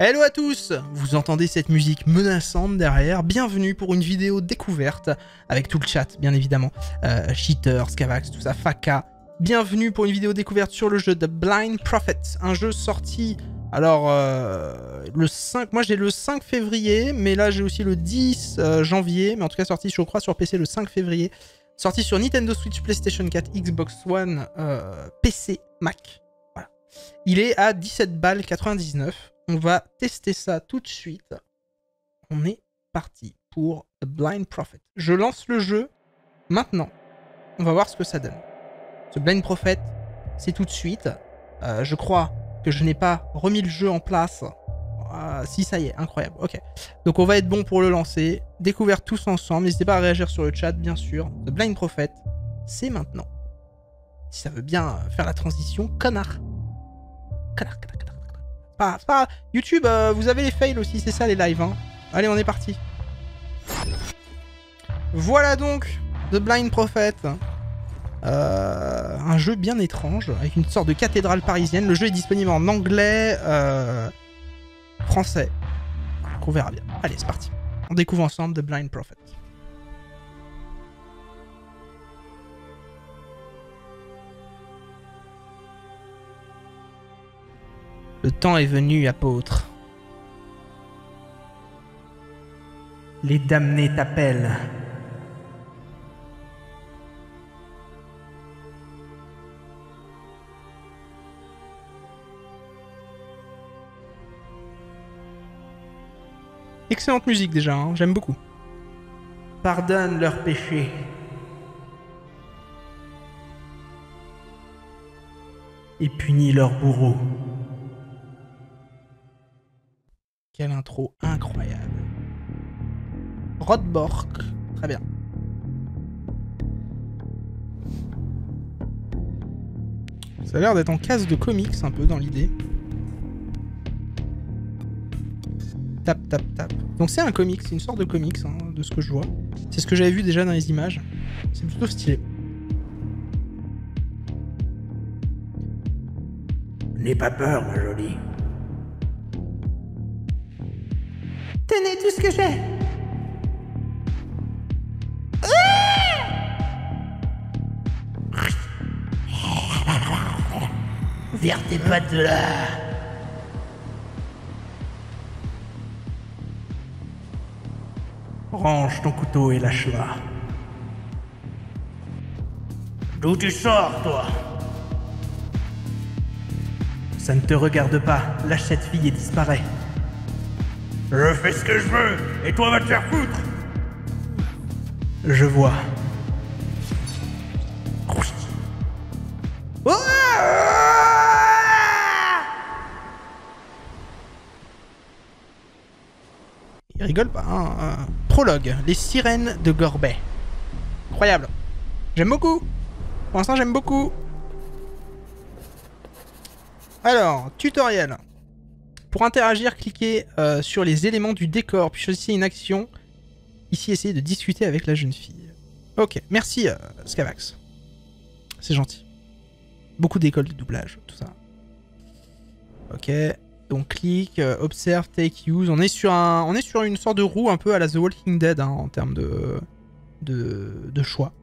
Hello à tous! Vous entendez cette musique menaçante derrière? Bienvenue pour une vidéo découverte, avec tout le chat bien évidemment. Cheater, Scavax, tout ça, Faka. Bienvenue pour une vidéo découverte sur le jeu de Blind Prophet, un jeu sorti, alors le 5, moi j'ai le 5 février, mais là j'ai aussi le 10 janvier, mais en tout cas sorti je crois sur PC le 5 février. Sorti sur Nintendo Switch, PlayStation 4, Xbox One, PC, Mac. Voilà. Il est à 17 balles 99. On va tester ça tout de suite. On est parti pour The Blind Prophet. Je lance le jeu maintenant. On va voir ce que ça donne. Ce Blind Prophet, c'est tout de suite. Je crois que je n'ai pas remis le jeu en place. Si, ça y est, incroyable. Ok. Donc on va être bon pour le lancer. Découverte tous ensemble. N'hésitez pas à réagir sur le chat, bien sûr. The Blind Prophet, c'est maintenant. Si ça veut bien faire la transition, connard. Connard. Pas YouTube, vous avez les fails aussi, c'est ça les lives. Hein. Allez, on est parti. Voilà donc The Blind Prophet. Un jeu bien étrange, avec une sorte de cathédrale parisienne. Le jeu est disponible en anglais, français. Donc on verra bien. Allez, c'est parti. On découvre ensemble The Blind Prophet. Le temps est venu, apôtre. Les damnés t'appellent. Excellente musique déjà, hein, j'aime beaucoup. Pardonne leurs péchés. Et punis leurs bourreaux. Quelle intro incroyable. Rodbork. Très bien. Ça a l'air d'être en case de comics un peu dans l'idée. Tap. Donc c'est un comics, c'est une sorte de comics hein, de ce que je vois. C'est ce que j'avais vu déjà dans les images. C'est plutôt stylé. N'aie pas peur, ma jolie. Tenez tout ce que j'ai. Vire tes pattes de là. Range ton couteau et lâche-la. D'où tu sors, toi? Ça ne te regarde pas. Lâche cette fille et disparaît. Je fais ce que je veux, et toi va te faire foutre. Je vois. Oh, il rigole pas, hein. Prologue, les sirènes de Gorbet. Incroyable. J'aime beaucoup. Pour l'instant, j'aime beaucoup. Alors, tutoriel. Pour interagir, cliquez sur les éléments du décor, puis choisissez une action. Ici, essayez de discuter avec la jeune fille. Ok, merci Scavax. C'est gentil. Beaucoup d'écoles de doublage, tout ça. Ok, donc clique, observe, take, use. On est sur une sorte de roue un peu à la The Walking Dead hein, en termes de choix.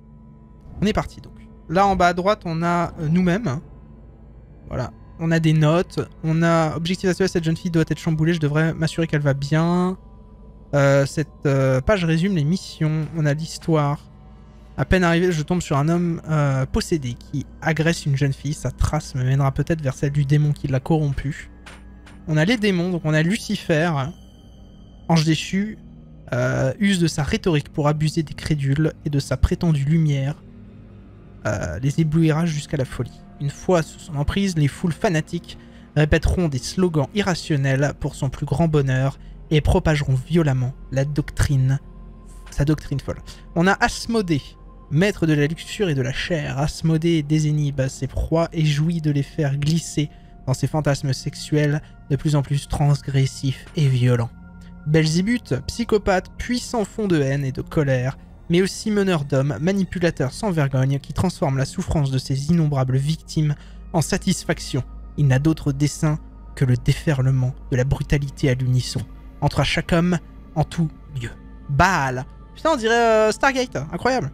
On est parti donc. Là en bas à droite, on a nous-mêmes. Voilà. On a des notes, on a objectif à cette jeune fille doit être chamboulée, je devrais m'assurer qu'elle va bien. Cette page résume les missions, on a l'histoire. À peine arrivé, je tombe sur un homme possédé qui agresse une jeune fille, sa trace me mènera peut-être vers celle du démon qui l'a corrompu. On a les démons, donc on a Lucifer, ange déchu, use de sa rhétorique pour abuser des crédules et de sa prétendue lumière, les éblouira jusqu'à la folie. Une fois sous son emprise, les foules fanatiques répéteront des slogans irrationnels pour son plus grand bonheur et propageront violemment sa doctrine folle. On a Asmodée, maître de la luxure et de la chair. Asmodée désinhibe ses proies et jouit de les faire glisser dans ses fantasmes sexuels de plus en plus transgressifs et violents. Belzébuth, psychopathe, puissant fond de haine et de colère, mais aussi meneur d'hommes, manipulateur sans vergogne qui transforme la souffrance de ses innombrables victimes en satisfaction. Il n'a d'autre dessein que le déferlement de la brutalité à l'unisson entre à chaque homme en tout lieu. Baal. Putain, on dirait Stargate, incroyable.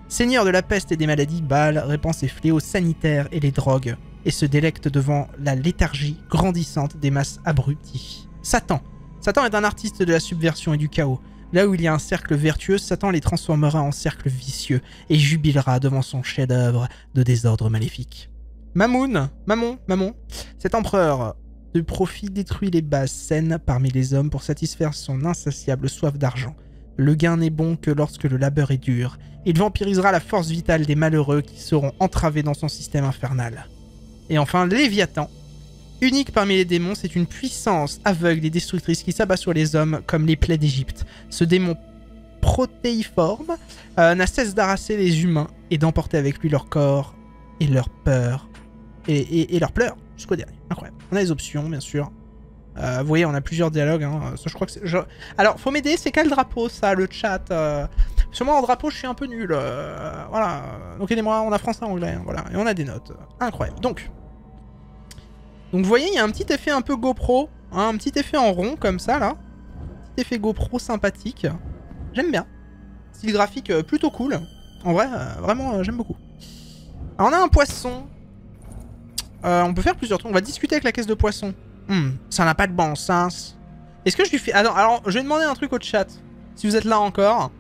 Seigneur de la peste et des maladies, Baal répand ses fléaux sanitaires et les drogues, et se délecte devant la léthargie grandissante des masses abruties. Satan. Satan est un artiste de la subversion et du chaos. Là où il y a un cercle vertueux, Satan les transformera en cercle vicieux et jubilera devant son chef-d'œuvre de désordre maléfique. Mammon. Cet empereur de profit détruit les bases saines parmi les hommes pour satisfaire son insatiable soif d'argent. Le gain n'est bon que lorsque le labeur est dur. Il vampirisera la force vitale des malheureux qui seront entravés dans son système infernal. Et enfin, Léviathan. Unique parmi les démons, c'est une puissance aveugle et destructrice qui s'abat sur les hommes comme les plaies d'Égypte. Ce démon protéiforme n'a cesse d'arraser les humains et d'emporter avec lui leur corps et leur peur et leurs pleurs jusqu'au dernier. Incroyable. On a les options, bien sûr. Vous voyez, on a plusieurs dialogues. Hein. Ça, je crois que c'est... Alors, faut m'aider, c'est quel drapeau, ça, le chat Parce que moi, en drapeau, je suis un peu nul. Voilà. Donc, aidez-moi, on a français, anglais. Hein, voilà. Et on a des notes. Incroyable. Donc, vous voyez, il y a un petit effet un peu GoPro. Hein, un petit effet en rond, comme ça, là. Petit effet GoPro sympathique. J'aime bien. Style graphique plutôt cool. En vrai, vraiment, j'aime beaucoup. Alors, on a un poisson. On peut faire plusieurs trucs. On va discuter avec la caisse de poisson. Ça n'a pas de bon sens. Est-ce que je lui fais... Alors, je vais demander un truc au chat. Si vous êtes là encore.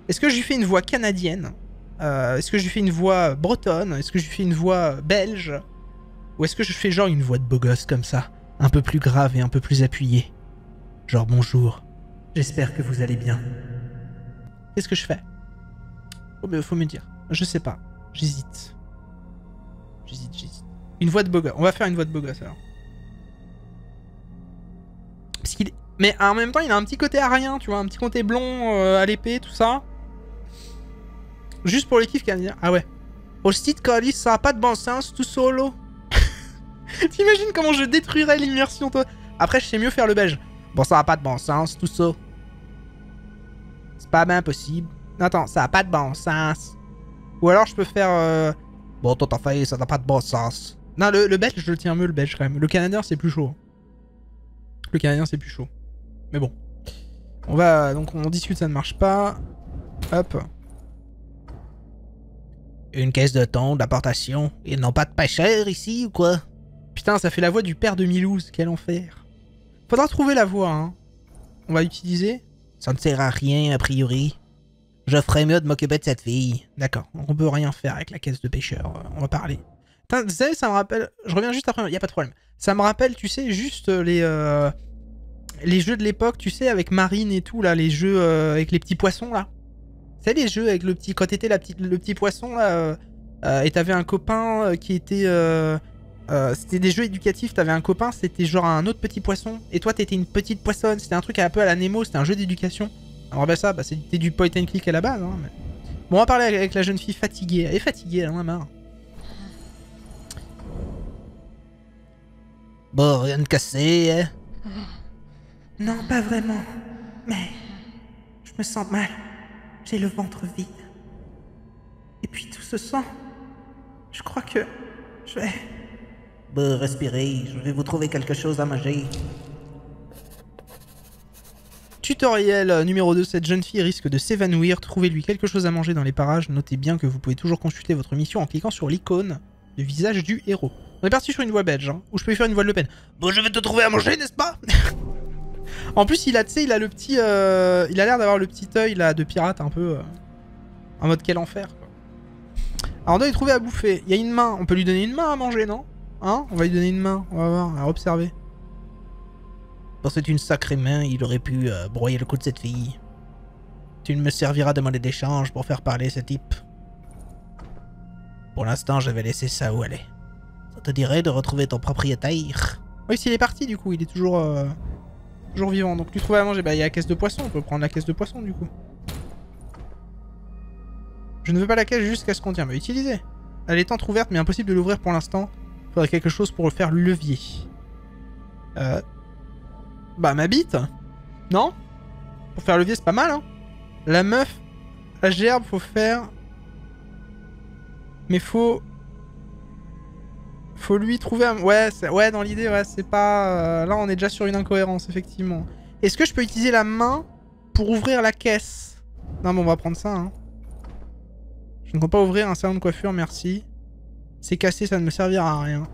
Est-ce que je lui fais une voix canadienne Est-ce que je lui fais une voix bretonne? Est-ce que je lui fais une voix belge? Ou est-ce que je fais genre une voix de beau gosse comme ça? Un peu plus grave et un peu plus appuyée. Genre bonjour. J'espère que vous allez bien. Qu'est-ce que je fais? Faut me dire. Je sais pas. J'hésite. J'hésite. Une voix de beau gosse. On va faire une voix de beau gosse alors. Parce qu'il... Mais en même temps, il a un petit côté arien, tu vois, un petit côté blond à l'épée, tout ça. Juste pour le kiff qu'il va dire. Ah ouais. Hostie de Calis, ça a pas de bon sens, tout solo. T'imagines comment je détruirais l'immersion, toi? Après, je sais mieux faire le belge. Bon, ça a pas de bon sens, tout ça. C'est pas bien possible. Attends, ça a pas de bon sens. Ou alors, je peux faire... Bon, toi, t'as fait, ça n'a pas de bon sens. Non, le belge, je le tiens mieux, le belge, quand même. Le canadien, c'est plus chaud. Le canadien, c'est plus chaud. Mais bon. On va... Donc, on discute, ça ne marche pas. Hop. Une caisse de thon, d'importation. Ils n'ont pas de pêcheurs ici, ou quoi? Putain, ça fait la voix du père de Milouz. Quel enfer. Faudra trouver la voix, hein. On va utiliser. Ça ne sert à rien, a priori. Je ferais mieux de m'occuper de cette fille. D'accord. On peut rien faire avec la caisse de pêcheur. On va parler. Putain, vous savez, ça me rappelle... Je reviens juste après, y a pas de problème. Ça me rappelle, tu sais, juste les jeux de l'époque, tu sais, avec Marine et tout, là, les jeux avec les petits poissons, là. Tu sais, les jeux avec le petit... Quand t'étais le petit poisson, là, et t'avais un copain qui était... c'était des jeux éducatifs, t'avais un copain, c'était genre un autre petit poisson, et toi, t'étais une petite poissonne. C'était un truc un peu à la Nemo, c'était un jeu d'éducation. Alors bah ça, bah, c'était du point and click à la base, hein, mais... Bon, on va parler avec la jeune fille fatiguée. Elle est fatiguée, elle en a marre. Bon, rien de cassé, hein? Non, pas vraiment. Mais... je me sens mal. J'ai le ventre vide. Et puis tout ce sang... Je crois que... je vais... Bon, respirez. Je vais vous trouver quelque chose à manger. Tutoriel numéro 2. Cette jeune fille risque de s'évanouir. Trouvez-lui quelque chose à manger dans les parages. Notez bien que vous pouvez toujours consulter votre mission en cliquant sur l'icône du visage du héros. On est parti sur une voix belge, hein, ou je peux lui faire une voix de Le Pen. Bon, je vais te trouver à manger, n'est-ce pas? En plus, il a, tu sais, il a le petit... il a l'air d'avoir le petit œil, là, de pirate, un peu... en mode quel enfer, quoi. Alors, on doit lui trouver à bouffer. Il y a une main. On peut lui donner une main à manger, non? Hein? On va lui donner une main. On va voir, on va observer. Bon, c'est une sacrée main. Il aurait pu broyer le cou de cette fille. Tu me serviras de monnaie d'échange pour faire parler ce type. Pour l'instant, je vais laisser ça où elle est. Ça te dirait de retrouver ton propriétaire? Oui, s'il est parti, du coup, il est toujours vivant. Donc, lui trouver à manger. Bah, il y a la caisse de poisson. On peut prendre la caisse de poisson, du coup. Je ne veux pas la caisse juste qu'elle se contient. Mais utiliser. Elle est entrouverte, mais impossible de l'ouvrir pour l'instant. Il faudrait quelque chose pour le faire levier. Bah, ma bite. Non? Pour faire levier, c'est pas mal, hein. La meuf, la gerbe, faut faire... Mais faut Faut lui trouver un... Ouais, ouais, dans l'idée, ouais, c'est pas... Là, on est déjà sur une incohérence, effectivement. Est-ce que je peux utiliser la main pour ouvrir la caisse? Non, mais on va prendre ça, hein. Je ne compte pas ouvrir un salon de coiffure, merci. C'est cassé, ça ne me servira à rien.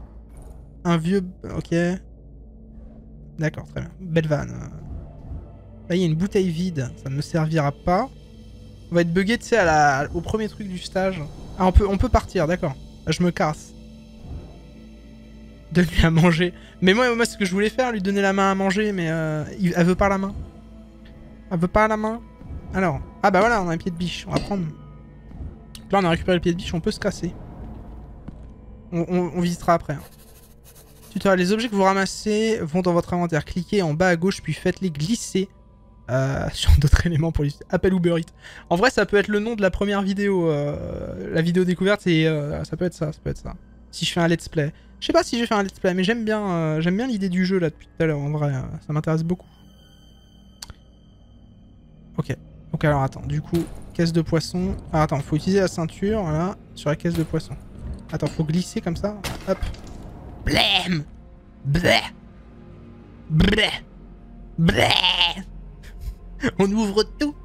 Un vieux... Ok. D'accord, très bien. Belle vanne. Là, il y a une bouteille vide. Ça ne me servira pas. On va être bugué, tu sais, au premier truc du stage. Ah, on peut partir, d'accord. Je me casse. Donne-lui à manger. Mais moi, ce que je voulais faire, lui donner la main à manger, mais elle veut pas la main. Elle veut pas la main. Alors. Ah bah voilà, on a un pied de biche. On va prendre... Là, on a récupéré le pied de biche, on peut se casser. On visitera après. Hein. Tutoriel. Les objets que vous ramassez vont dans votre inventaire. Cliquez en bas à gauche, puis faites-les glisser sur d'autres éléments pour les... Appel Uber Eats. En vrai, ça peut être le nom de la première vidéo. La vidéo découverte, et ça peut être ça, Si je fais un let's play. Je sais pas si je vais faire un let's play, mais j'aime bien l'idée du jeu là depuis tout à l'heure. En vrai, ça m'intéresse beaucoup. Ok. Donc alors attends, du coup, caisse de poisson. Ah, attends, faut utiliser la ceinture, voilà, sur la caisse de poisson. Attends, faut glisser comme ça. Hop. Blême. Blé. Blé. Blé. On ouvre tout.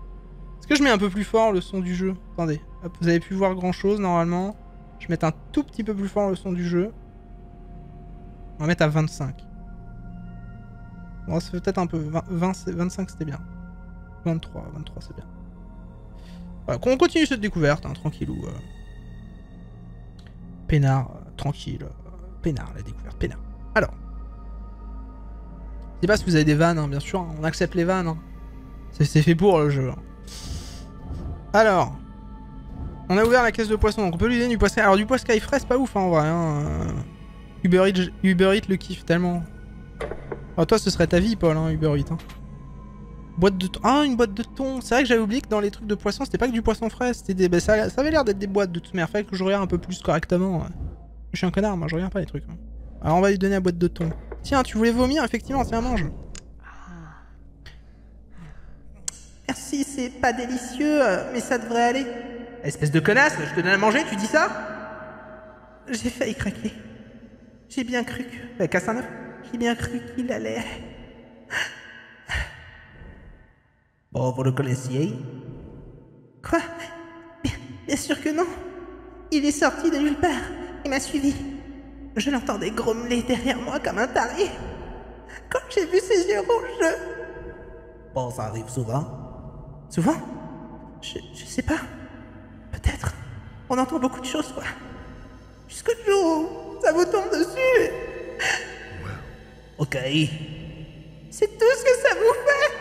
Est-ce que je mets un peu plus fort le son du jeu? Attendez, hop, vous avez pu voir grand chose normalement. Je vais mettre un tout petit peu plus fort le son du jeu. On va mettre à 25. Bon, ça fait peut-être un peu... 25 c'était bien. 23 c'est bien. Voilà, qu'on continue cette découverte, hein, tranquillou. Peinard, tranquille. Peinard, la découverte, peinard. Alors. Je sais pas si vous avez des vannes, hein, bien sûr. Hein, on accepte les vannes. Hein. C'est fait pour le jeu. Hein. Alors. On a ouvert la caisse de poisson, donc on peut lui donner du poisson. Alors du poisson frais, c'est pas ouf, hein, en vrai. Hein. Uber Eats le kiffe tellement. Oh, toi, ce serait ta vie, Paul, hein, Uber Eats. Hein. Boîte de thon. Ah, une boîte de thon. C'est vrai que j'avais oublié que dans les trucs de poisson, c'était pas que du poisson frais. C'était des... Bah, ça avait l'air d'être des boîtes de toute manière. Fallait que je regarde un peu plus correctement. Je suis un connard, moi, je regarde pas les trucs. Hein. Alors, on va lui donner la boîte de thon. Tiens, tu voulais vomir, effectivement, tiens, mange. Merci, c'est pas délicieux, mais ça devrait aller. Espèce de connasse, je te donne à manger, tu dis ça? J'ai failli craquer. J'ai bien cru que... Casse un œuf. J'ai bien cru qu'il allait... Bon, vous le connaissiez? Quoi? Bien sûr que non. Il est sorti de nulle part. Il m'a suivi. Je l'entendais grommeler derrière moi comme un taré. Quand j'ai vu ses yeux rouges, Bon, ça arrive souvent. Souvent? Je sais pas. Peut-être. On entend beaucoup de choses, quoi. Jusqu'au jour où ça vous tombe dessus. Ok. C'est tout ce que ça vous fait.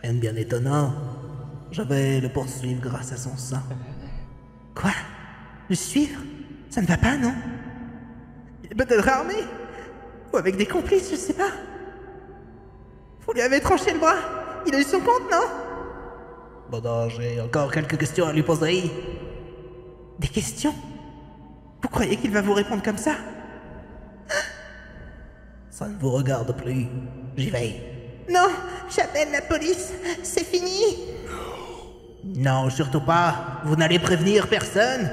Rien de bien étonnant. Je vais le poursuivre grâce à son sang. Quoi? Le suivre? Ça ne va pas, non? Il est peut-être armé. Ou avec des complices, je sais pas. Vous lui avez tranché le bras. Il a eu son compte, non? Bon, non, j'ai encore quelques questions à lui poser. Des questions? Vous croyez qu'il va vous répondre comme ça? Ça ne vous regarde plus. J'y vais. Non, j'appelle la police. C'est fini. Non, surtout pas. Vous n'allez prévenir personne.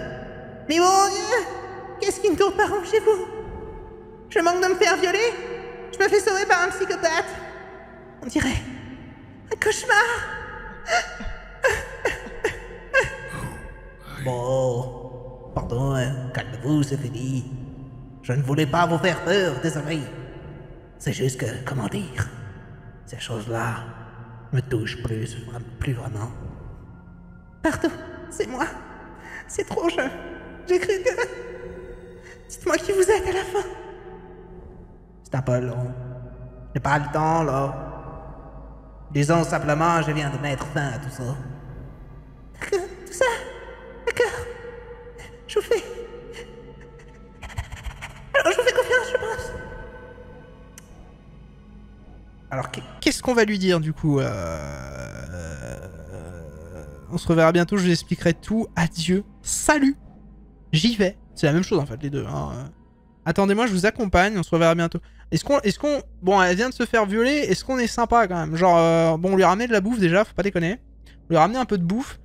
Mais mon Dieu! Qu'est-ce qui ne tourne pas rond chez vous? Je manque de me faire violer? Je me fais sauver par un psychopathe. On dirait un cauchemar. Bon, pardon, hein. Calmez-vous, c'est fini. Je ne voulais pas vous faire peur, désolé. C'est juste que, comment dire, ces choses-là me touchent plus vraiment. Pardon, c'est moi. C'est trop jeune. J'ai cru que... Dites-moi qui vous êtes à la fin. C'est un peu long. J'ai pas le temps, là. Disons simplement, je viens de mettre fin à tout ça. D'accord, tout ça? D'accord. Je vous fais... Alors, je vous fais confiance, je pense. Alors, qu'est-ce qu'on va lui dire, du coup On se reverra bientôt, je vous expliquerai tout. Adieu. Salut. J'y vais. C'est la même chose, en fait, les deux. Hein. Attendez-moi, je vous accompagne, on se reverra bientôt. Est-ce qu'on... Bon, elle vient de se faire violer, est-ce qu'on est sympa, quand même? Genre, bon, on lui a ramené de la bouffe, déjà, faut pas déconner. On lui a ramené un peu de bouffe.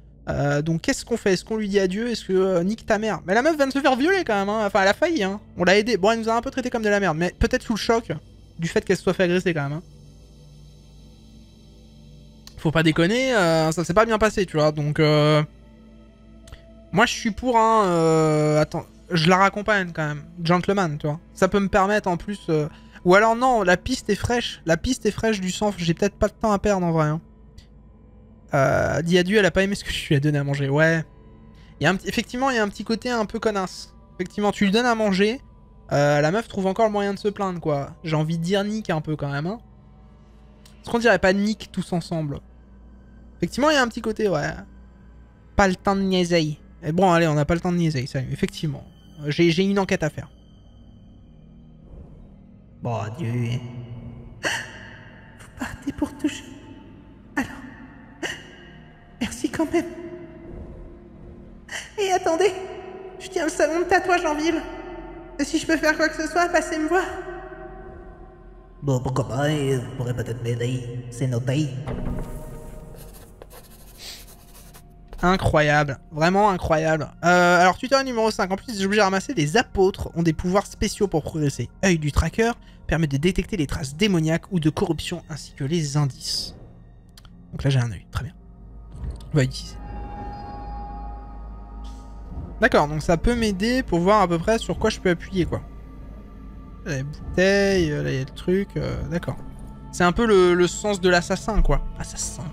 Donc qu'est-ce qu'on fait? Est-ce qu'on lui dit adieu? Est-ce que nique ta mère? Mais la meuf vient de se faire violer quand même, hein. Enfin elle a failli, hein. On l'a aidé. Bon, elle nous a un peu traité comme de la merde, mais peut-être sous le choc du fait qu'elle se soit fait agresser quand même, hein. Faut pas déconner, ça s'est pas bien passé, tu vois. Donc moi je suis pour un... attends, je la raccompagne quand même. Gentleman, tu vois. Ça peut me permettre en plus... Ou alors non, la piste est fraîche. La piste est fraîche du sang. J'ai peut-être pas de temps à perdre en vrai, hein. Dit adieu, elle a pas aimé ce que je lui ai donné à manger. Ouais. Effectivement, il y a un petit côté un peu connasse. Effectivement, tu lui donnes à manger. La meuf trouve encore le moyen de se plaindre, quoi. J'ai envie de dire nique un peu quand même, hein. Est-ce qu'on dirait pas nique tous ensemble? Effectivement, il y a un petit côté, ouais. Pas le temps de niaiser. Et bon, allez, on n'a pas le temps de niaiser, ça, effectivement. J'ai une enquête à faire. Bon, adieu. Vous partez pour toujours. Alors, merci quand même. Et attendez, je tiens le salon de tatouage en ville. Et si je peux faire quoi que ce soit, passez me voir. Bon, pourquoi pas, vous pourrez peut-être m'aider. C'est noté. Incroyable, vraiment incroyable. Alors, tutoriel numéro 5. En plus, des objets à ramasser, les apôtres ont des pouvoirs spéciaux pour progresser. Œil du tracker permet de détecter les traces démoniaques ou de corruption ainsi que les indices. Donc là, j'ai un œil, très bien. On va utiliser. D'accord, donc ça peut m'aider pour voir à peu près sur quoi je peux appuyer, quoi. Là, il y a la bouteille, là, il y a le truc, d'accord. C'est un peu le sens de l'assassin, quoi. Assassin.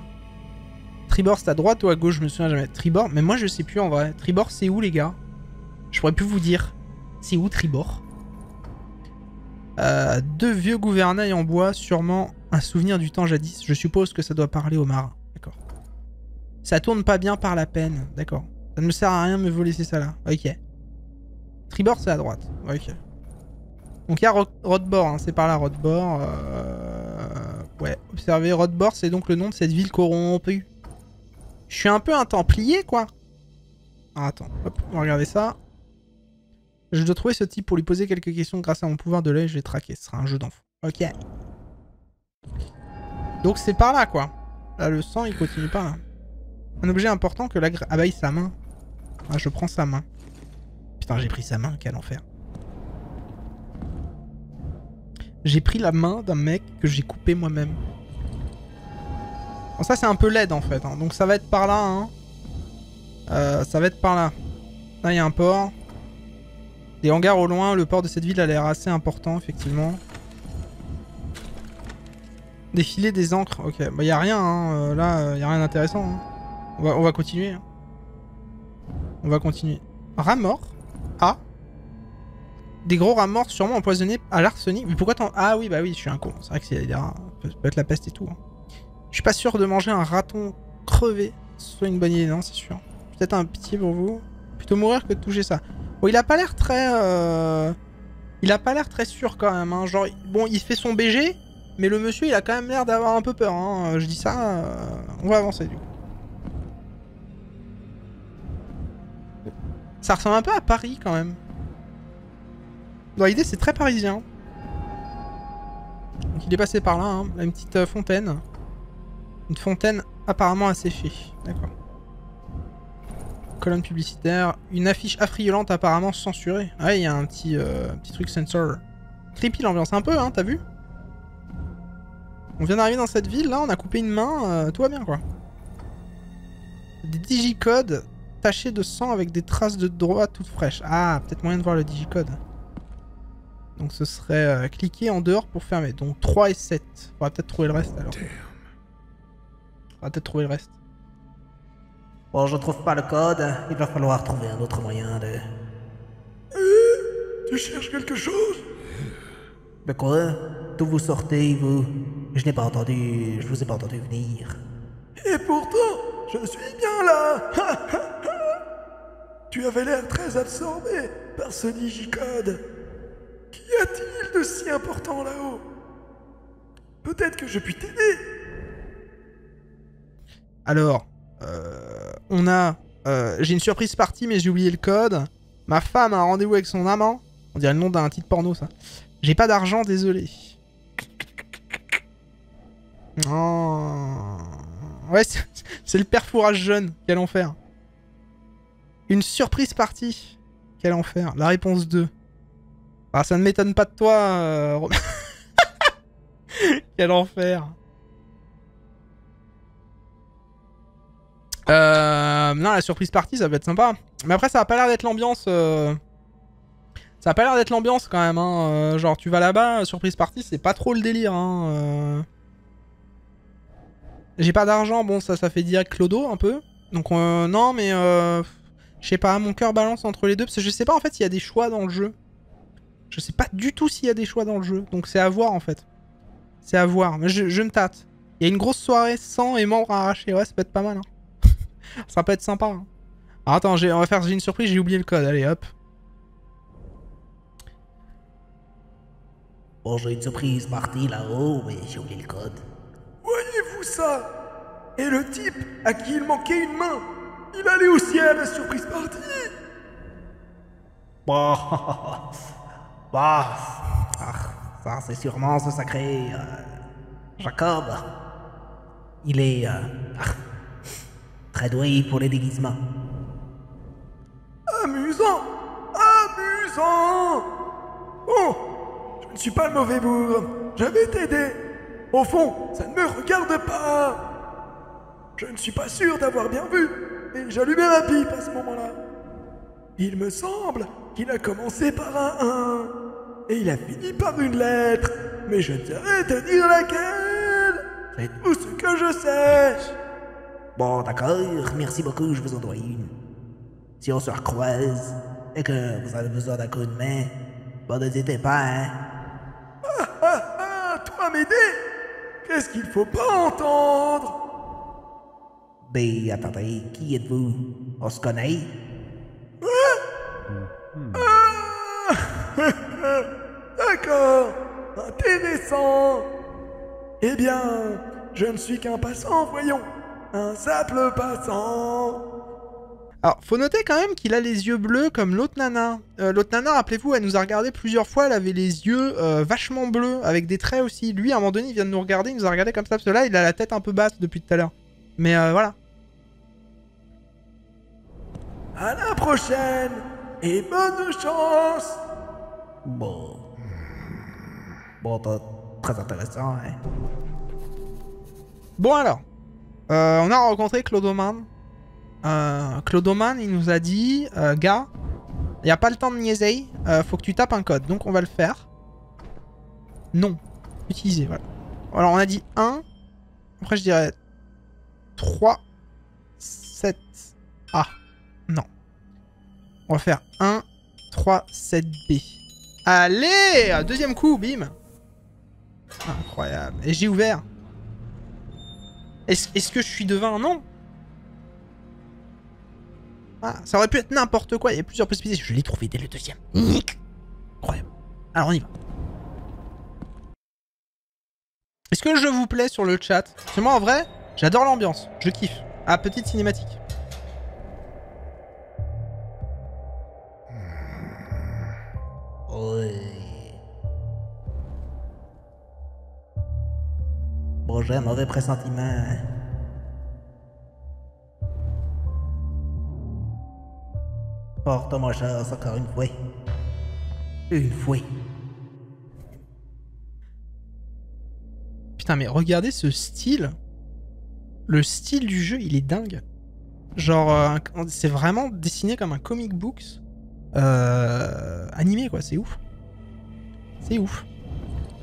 Tribord, c'est à droite ou à gauche? Je me souviens jamais. Tribord, mais moi je sais plus en vrai. Tribord, c'est où les gars? Je pourrais plus vous dire. C'est où Tribord? Deux vieux gouvernails en bois, sûrement un souvenir du temps jadis. Je suppose que ça doit parler aux marins. D'accord. Ça tourne pas bien par la peine. D'accord. Ça ne me sert à rien de me voler ces ça là. Ok. Tribord, c'est à droite. Ok. Donc il y a Rodbord, hein. C'est par là Rodbord. Ouais, observez. Rodbord, c'est donc le nom de cette ville corrompue. Je suis un peu un templier, quoi. Ah, attends, hop, on va regarder ça. Je dois trouver ce type pour lui poser quelques questions grâce à mon pouvoir de l'œil. Je l'ai traqué. Ce sera un jeu d'enfant. Ok. Donc c'est par là, quoi. Là, le sang, il continue pas. Là. Un objet important que l'agre... Ah bah, sa main. Ah, je prends sa main. Putain, j'ai pris sa main. Quel enfer. J'ai pris la main d'un mec que j'ai coupé moi-même. Bon, ça, c'est un peu laid, en fait. Hein. Donc ça va être par là, hein. Ça va être par là. Là, il y a un port. Des hangars au loin. Le port de cette ville a l'air assez important, effectivement. Défiler des encres. Ok, bah il n'y a rien. Hein. Là, il n'y a rien d'intéressant. Hein. On va continuer. Hein. On va continuer. Rat mort. Ah. Des gros rats morts sûrement empoisonnés à l'arsenic. Mais pourquoi t'en... Ah oui, bah oui, je suis un con. C'est vrai que c'est des rats. Ça peut être la peste et tout. Hein. Je suis pas sûr de manger un raton crevé. Ce soit une bonne idée, non, c'est sûr. Peut-être un pitié pour vous. Plutôt mourir que de toucher ça. Bon, il a pas l'air très... Il a pas l'air très sûr quand même. Hein. Genre, bon, il fait son BG, mais le monsieur, il a quand même l'air d'avoir un peu peur. Hein. Je dis ça, on va avancer du coup. Ça ressemble un peu à Paris quand même. Dans l'idée, c'est très parisien. Donc il est passé par là, hein. Là, une petite fontaine. Une fontaine apparemment asséchée. D'accord. Colonne publicitaire. Une affiche affriolante apparemment censurée. Ah, il y a un petit truc censor. Creepy l'ambiance un peu, hein, t'as vu? On vient d'arriver dans cette ville, là, on a coupé une main, tout va bien, quoi. Des digicodes tachés de sang avec des traces de doigts toutes fraîches. Ah, peut-être moyen de voir le digicode. Donc ce serait cliquer en dehors pour fermer. Donc 3 et 7. Faudra peut-être trouver le reste, alors. Faudra peut-être trouver le reste. Bon, je trouve pas le code. Il va falloir trouver un autre moyen de... Tu cherches quelque chose? De quoi? D'où vous sortez, vous? Je n'ai pas entendu... Je vous ai pas entendu venir. Et pourtant, je suis bien là. Tu avais l'air très absorbé par ce digicode. Qu'y a-t-il de si important là-haut? Peut-être que je puis t'aider. Alors, on a... j'ai une surprise partie, mais j'ai oublié le code. Ma femme a un rendez-vous avec son amant. On dirait le nom d'un titre porno, ça. J'ai pas d'argent, désolé. Oh. Ouais, c'est le perfourage jeune. Quel enfer. Une surprise partie. Quel enfer. La réponse 2. Ah, ça ne m'étonne pas de toi, Romain. Quel enfer. Non, la surprise partie, ça va être sympa. Mais après, ça a pas l'air d'être l'ambiance. Ça a pas l'air d'être l'ambiance quand même. Hein. Genre, tu vas là-bas, surprise partie, c'est pas trop le délire. Hein. J'ai pas d'argent, bon, ça fait direct clodo un peu. Donc, non, mais. Je sais pas, mon cœur balance entre les deux. Parce que je sais pas en fait s'il y a des choix dans le jeu. Je sais pas du tout s'il y a des choix dans le jeu. Donc, c'est à voir en fait. C'est à voir. Mais je me tâte. Il y a une grosse soirée sang et membres arrachés. Ouais, ça peut être pas mal. Hein. Ça peut être sympa. Hein. Alors, attends, on va faire une surprise, j'ai oublié le code. Allez, hop. Bon, j'ai une surprise partie là-haut, mais j'ai oublié le code. Voyez-vous ça? Et le type à qui il manquait une main, il allait aussi à la surprise partie. Bah, ça c'est sûrement ce sacré Jacob. Il est très doué pour les déguisements. Amusant! Amusant! Oh! Je ne suis pas le mauvais bourg. Je vais t'aider. Au fond, ça ne me regarde pas. Je ne suis pas sûr d'avoir bien vu. Et j'allumais ma pipe à ce moment-là. Il me semble qu'il a commencé par un 1. Et il a fini par une lettre. Mais je ne saurais te dire laquelle. C'est tout ce que je sais. Bon, d'accord, merci beaucoup, je vous en dois une. Si on se recroise et que vous avez besoin d'un coup de main, bon, n'hésitez pas, hein. Toi m'aider? Qu'est-ce qu'il faut pas entendre? Ben, attendez, qui êtes-vous? On se connaît? D'accord, intéressant. Eh bien, je ne suis qu'un passant, voyons. Un simple passant. Alors, faut noter quand même qu'il a les yeux bleus comme l'autre nana. L'autre nana, rappelez-vous, elle nous a regardé plusieurs fois, elle avait les yeux vachement bleus, avec des traits aussi. Lui, à un moment donné, il vient de nous regarder, il nous a regardé comme ça, parce que là, il a la tête un peu basse depuis tout à l'heure. Mais voilà. À la prochaine et bonne chance. Bon, très intéressant, hein. Bon alors, on a rencontré Clodoman. Clodoman, il nous a dit, gars, il n'y a pas le temps de niaiser, faut que tu tapes un code. Donc on va le faire. Non. Utiliser, voilà. Alors on a dit 1. Après je dirais 3, 7, A. Non. On va faire 1, 3, 7, B. Allez, deuxième coup, bim. Incroyable. Et j'ai ouvert. Est-ce que je suis devin? Non. Ah, ça aurait pu être n'importe quoi. Il y a plusieurs possibilités. Je l'ai trouvé dès le deuxième. Incroyable. Alors on y va. Est-ce que je vous plais sur le chat? Parce que moi en vrai, j'adore l'ambiance. Je kiffe. Ah, petite cinématique. Oui. Bon, j'ai un mauvais pressentiment, hein. Porte-moi chance encore une fois. Une fois. Putain, mais regardez ce style. Le style du jeu, il est dingue. Genre, c'est vraiment dessiné comme un comic books animé, quoi. C'est ouf. C'est ouf.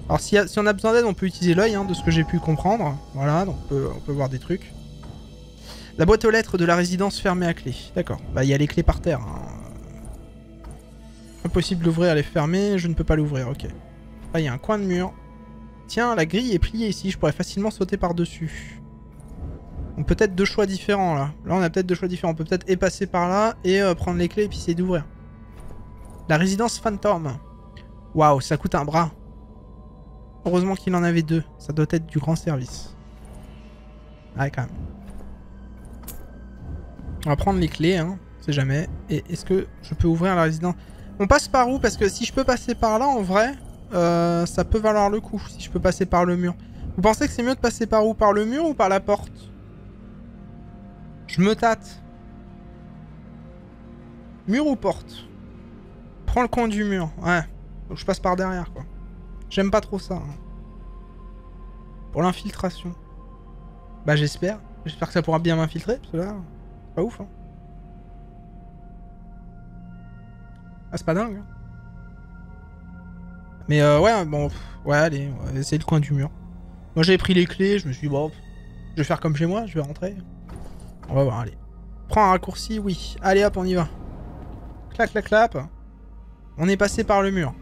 Alors, si on a besoin d'aide, on peut utiliser l'œil, hein, de ce que j'ai pu comprendre. Voilà, donc on peut voir des trucs. La boîte aux lettres de la résidence fermée à clé. D'accord. Bah, il y a les clés par terre. Hein. Impossible de l'ouvrir, elle est fermée. Je ne peux pas l'ouvrir, ok. Là, il y a un coin de mur. Tiens, la grille est pliée ici. Je pourrais facilement sauter par-dessus. On peut peut-être deux choix différents, là. Là, on a peut-être deux choix différents. On peut peut-être passer par là et prendre les clés et puis essayer d'ouvrir. La résidence fantôme. Waouh, ça coûte un bras. Heureusement qu'il en avait deux. Ça doit être du grand service. Ouais, quand même. On va prendre les clés, hein. On sait jamais. Et est-ce que je peux ouvrir la résidence? On passe par où? Parce que si je peux passer par là, en vrai, ça peut valoir le coup. Si je peux passer par le mur. Vous pensez que c'est mieux de passer par où? Par le mur ou par la porte? Je me tâte. Mur ou porte? Prends le coin du mur. Ouais. Donc je passe par derrière, quoi. J'aime pas trop ça. Hein. Pour l'infiltration. Bah j'espère. J'espère que ça pourra bien m'infiltrer, parce que là, c'est pas ouf. Hein. Ah, c'est pas dingue. Hein. Mais ouais, bon, ouais, allez, on va essayer le coin du mur. Moi j'avais pris les clés, je me suis dit, bon, je vais faire comme chez moi, je vais rentrer. On va voir, allez. Prends un raccourci, oui. Allez hop, on y va. Clac, clac, clap. On est passé par le mur.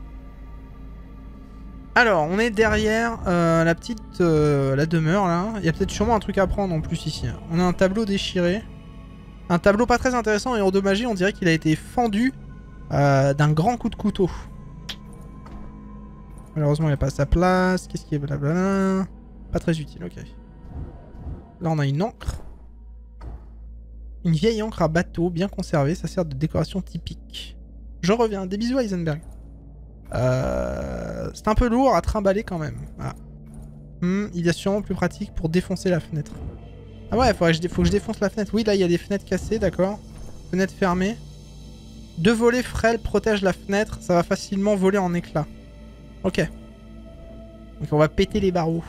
Alors, on est derrière la petite... la demeure, là. Il y a peut-être sûrement un truc à prendre en plus ici. On a un tableau déchiré. Un tableau pas très intéressant et endommagé. On dirait qu'il a été fendu d'un grand coup de couteau. Malheureusement, il n'y a pas à sa place. Qu'est-ce qui est blablabla. Pas très utile, ok. Là, on a une encre. Une vieille encre à bateau, bien conservée. Ça sert de décoration typique. Je reviens. Des bisous à Heisenberg. C'est un peu lourd à trimballer quand même. Voilà. Il est sûrement plus pratique pour défoncer la fenêtre. Ah ouais, faut que je défonce la fenêtre. Oui, là, il y a des fenêtres cassées, d'accord. Fenêtre fermée. 2 volets frêles protègent la fenêtre. Ça va facilement voler en éclats. Ok. Donc on va péter les barreaux.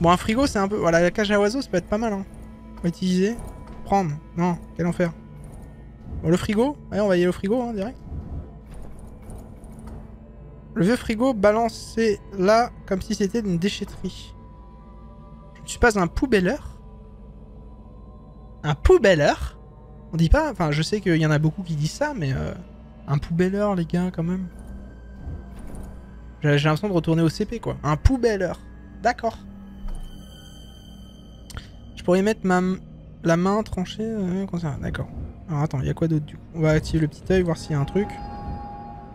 Bon, un frigo, c'est un peu... Voilà, la cage à oiseaux, ça peut être pas mal. Hein. On va utiliser. Prendre. Non, quel enfer. Bon, le frigo. Ouais, on va y aller au frigo, hein, direct. Le vieux frigo balancé là, comme si c'était une déchetterie. Je ne suis pas un poubelleur. Un poubelleur? On dit pas... Enfin, je sais qu'il y en a beaucoup qui disent ça, mais... un poubelleur, les gars, quand même. J'ai l'impression de retourner au CP, quoi. Un poubelleur. D'accord. Je pourrais mettre la main tranchée... D'accord. Alors, attends, il y a quoi d'autre, du coup? On va activer le petit œil, voir s'il y a un truc.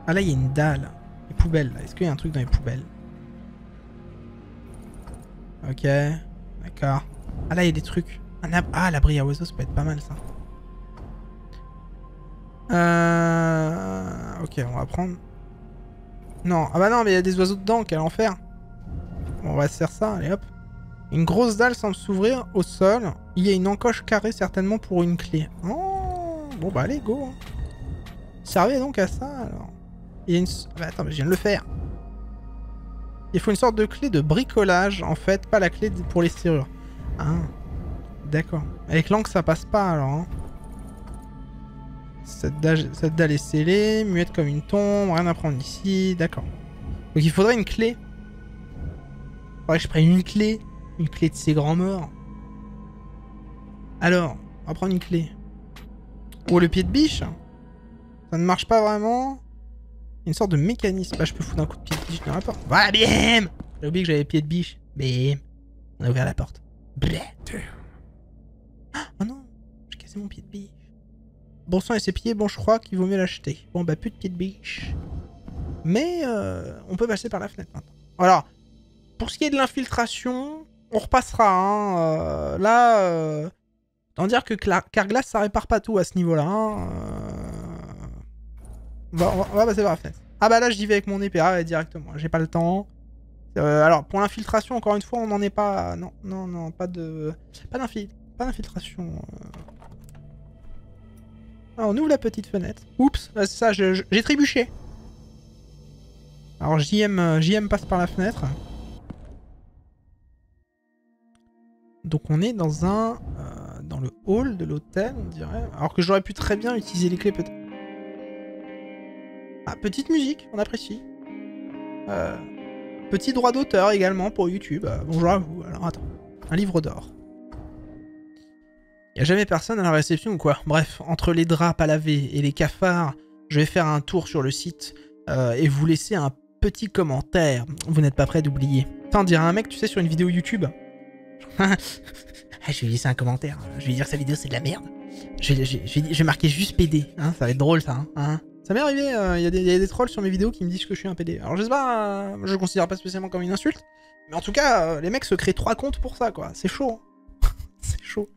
Ah, là, il y a une dalle. Les poubelles, là. Est-ce qu'il y a un truc dans les poubelles? Ok. D'accord. Ah, là, il y a des trucs. Ah, l'abri à oiseaux, ça peut être pas mal, ça. Ok, on va prendre... Non, ah bah non, mais il y a des oiseaux dedans, quel enfer. Bon, on va se faire ça, allez hop. Une grosse dalle semble s'ouvrir au sol. Il y a une encoche carrée certainement pour une clé. Oh, bon bah allez, go. Hein. Servez donc à ça, alors. Il y a une... Bah, attends, mais je viens de le faire. Il faut une sorte de clé de bricolage, en fait, pas la clé pour les serrures. Ah, d'accord. Avec l'encre, ça passe pas, alors. Hein. Cette dalle est scellée, muette comme une tombe, rien à prendre ici, d'accord. Donc il faudrait une clé. Faudrait que je prenne une clé de ces grands morts. Alors, on va prendre une clé. Oh, le pied de biche. Ça ne marche pas vraiment. Il y a une sorte de mécanisme. Bah, je peux foutre un coup de pied de biche dans la porte. Voilà, bim. J'ai oublié que j'avais pied de biche. Bim. On a ouvert la porte. Oh non, j'ai cassé mon pied de biche. Bon sang et ses pieds, bon je crois qu'il vaut mieux l'acheter. Bon bah plus de pied de biche. Mais on peut passer par la fenêtre maintenant. Alors, pour ce qui est de l'infiltration, on repassera. Hein. Là, tant dire que Carglass ça répare pas tout à ce niveau-là. Hein. On va passer par la fenêtre. Ah bah là j'y vais avec mon épée directement. J'ai pas le temps. Alors pour l'infiltration, encore une fois, on n'en est pas... Non, pas d'infiltration. Alors, on ouvre la petite fenêtre. Oups, c'est ça, j'ai trébuché. Alors JM passe par la fenêtre. Donc on est dans dans le hall de l'hôtel, on dirait. Alors que j'aurais pu très bien utiliser les clés peut-être. Ah, petite musique, on apprécie. Petit droit d'auteur également pour YouTube. Bonjour à vous. Alors attends, un livre d'or. Y'a jamais personne à la réception ou quoi? Bref, entre les draps à laver et les cafards, je vais faire un tour sur le site et vous laisser un petit commentaire. Vous n'êtes pas prêt d'oublier. Enfin, on dirait un mec, tu sais, sur une vidéo YouTube. Je vais lui laisser un commentaire. Je vais lui dire que sa vidéo c'est de la merde. Je vais marquer juste PD. Hein, ça va être drôle ça. Hein. Ça m'est arrivé, il y a des trolls sur mes vidéos qui me disent que je suis un PD. Alors je sais pas, je le considère pas spécialement comme une insulte. Mais en tout cas, les mecs se créent 3 comptes pour ça quoi. C'est chaud. Hein. C'est chaud.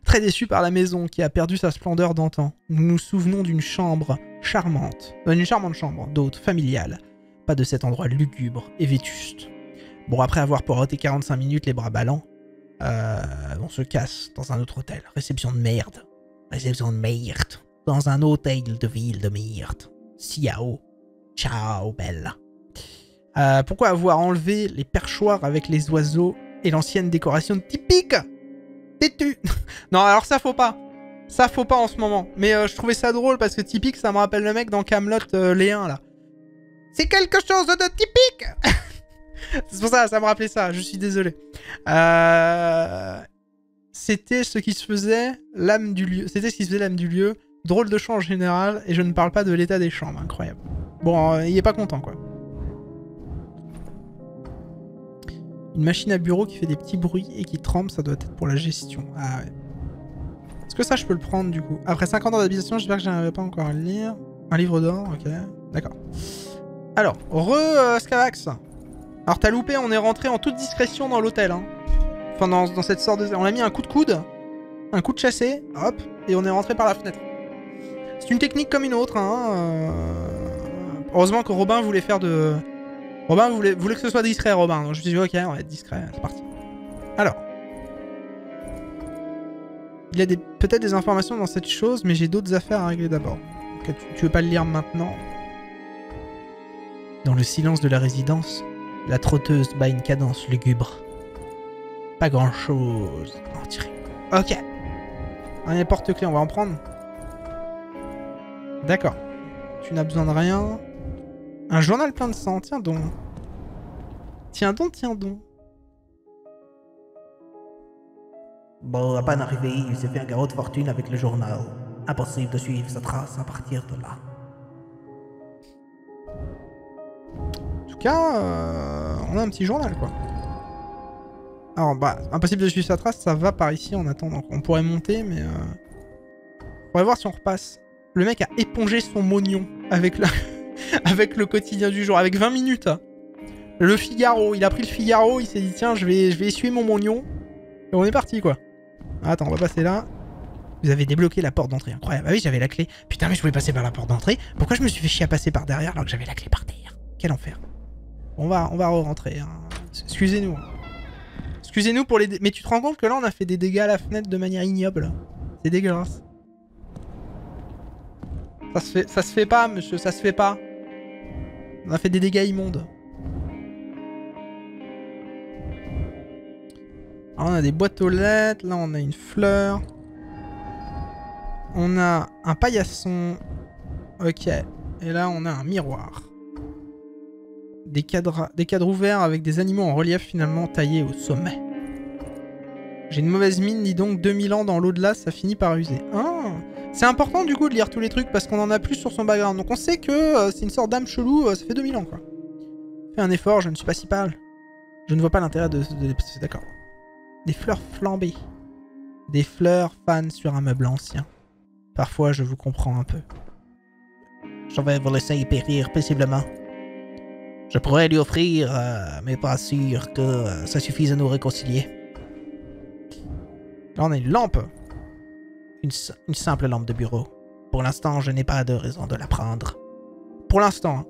Très déçu par la maison qui a perdu sa splendeur d'antan. Nous nous souvenons d'une chambre charmante. D'une charmante chambre, d'hôte, familiale. Pas de cet endroit lugubre et vétuste. Bon, après avoir poireauté 45 minutes les bras ballants, on se casse dans un autre hôtel. Réception de merde. Réception de merde. dans un hôtel de ville de Myrte. Ciao. Ciao, belle. Pourquoi avoir enlevé les perchoirs avec les oiseaux et l'ancienne décoration typique? Têtu. Non, alors ça faut pas. Ça faut pas en ce moment. Mais je trouvais ça drôle parce que typique, ça me rappelle le mec dans Camelot les 1 là. C'est quelque chose de typique. C'est pour ça me rappelait ça. Je suis désolé. C'était ce qui se faisait l'âme du lieu. C'était ce qui se faisait l'âme du lieu. Drôle de chant en général. Et je ne parle pas de l'état des chambres. Incroyable. Bon, il est pas content quoi. Une machine à bureau qui fait des petits bruits et qui tremble, ça doit être pour la gestion. Ah ouais. Est-ce que ça, je peux le prendre du coup? Après 50 ans d'habitation, j'espère que j'arriverai pas encore à le lire. Un livre d'or, ok. D'accord. Alors, Scavax. Alors t'as loupé, on est rentré en toute discrétion dans l'hôtel. Hein. Enfin, dans cette sorte de... On a mis un coup de coude, un coup de chassé, hop, et on est rentré par la fenêtre. C'est une technique comme une autre. Hein. Heureusement que Robin voulait faire de... Robin voulait que ce soit discret, Robin. Donc je me suis dit, ok, on va être discret, c'est parti. Alors. Il y a peut-être des informations dans cette chose, mais j'ai d'autres affaires à régler d'abord. Okay, tu veux pas le lire maintenant? Dans le silence de la résidence, la trotteuse bat une cadence lugubre. Pas grand-chose à en tirer. Ok. Un porte-clés, on va en prendre. D'accord. Tu n'as besoin de rien. Un journal plein de sang, tiens donc. Tiens donc, tiens donc. Bon, à peine arrivé, il s'est fait un garrot de fortune avec le journal. Impossible de suivre sa trace à partir de là. En tout cas, on a un petit journal, quoi. Alors, bah, impossible de suivre sa trace, ça va par ici en attendant. On pourrait monter, mais... On pourrait voir si on repasse. Le mec a épongé son mognon avec le... avec le quotidien du jour, avec 20 minutes. Le Figaro, il a pris le Figaro, il s'est dit tiens, je vais essuyer mon mognon. Et on est parti, quoi. Attends, on va passer là. Vous avez débloqué la porte d'entrée, incroyable. Ah oui, j'avais la clé. Putain, mais je voulais passer par la porte d'entrée. Pourquoi je me suis fait chier à passer par derrière alors que j'avais la clé par terre? Quel enfer. On va re-rentrer. Hein. Excusez-nous. Excusez-nous pour les... Mais tu te rends compte que là, on a fait des dégâts à la fenêtre de manière ignoble. C'est dégueulasse. Ça se fait pas, monsieur, ça se fait pas. On a fait des dégâts immondes. Alors, on a des boîtes aux lettres. Là, on a une fleur. On a un paillasson. Ok. Et là, on a un miroir. Des cadres ouverts avec des animaux en relief finalement taillés au sommet. J'ai une mauvaise mine, dis donc. 2000 ans dans l'au-delà, ça finit par user. Ah, c'est important du coup de lire tous les trucs parce qu'on en a plus sur son background. Donc on sait que c'est une sorte d'âme chelou, ça fait 2000 ans quoi. Fais un effort, je ne suis pas si pâle. Je ne vois pas l'intérêt de... D'accord. Des fleurs flambées. Des fleurs fanes sur un meuble ancien. Parfois je vous comprends un peu. Je vais vous laisser périr paisiblement. Je pourrais lui offrir, mais pas sûr que ça suffise à nous réconcilier. Là on a une lampe. Une simple lampe de bureau. Pour l'instant, je n'ai pas de raison de la prendre. Pour l'instant. Hein.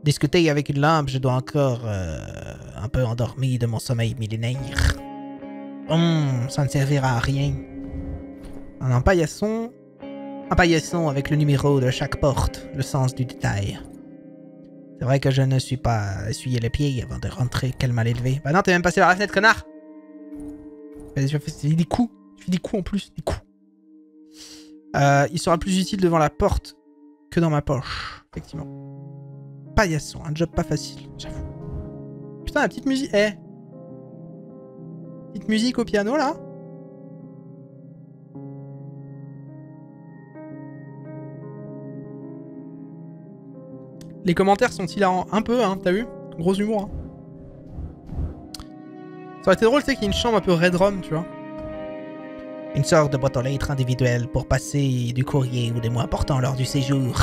Discuter avec une lampe, je dois encore un peu endormi de mon sommeil millénaire. Ça ne servira à rien. On a un paillasson. Un paillasson avec le numéro de chaque porte, le sens du détail. C'est vrai que je ne suis pas essuyé les pieds avant de rentrer, quel mal élevé. Bah non, t'es même passé par la fenêtre, connard. Tu fais des coups. Tu fais des coups en plus, des coups. Il sera plus utile devant la porte que dans ma poche, effectivement. Paillasson, un job pas facile, j'avoue. Putain, la petite musique... Eh, petite musique au piano, là. Les commentaires sont hilarants. Un peu, hein, t'as vu? Gros humour, hein. Ça aurait été drôle, tu sais, qu'il y ait une chambre un peu Red Rum, tu vois. Une sorte de boîte aux lettres individuelle pour passer du courrier ou des mots importants lors du séjour.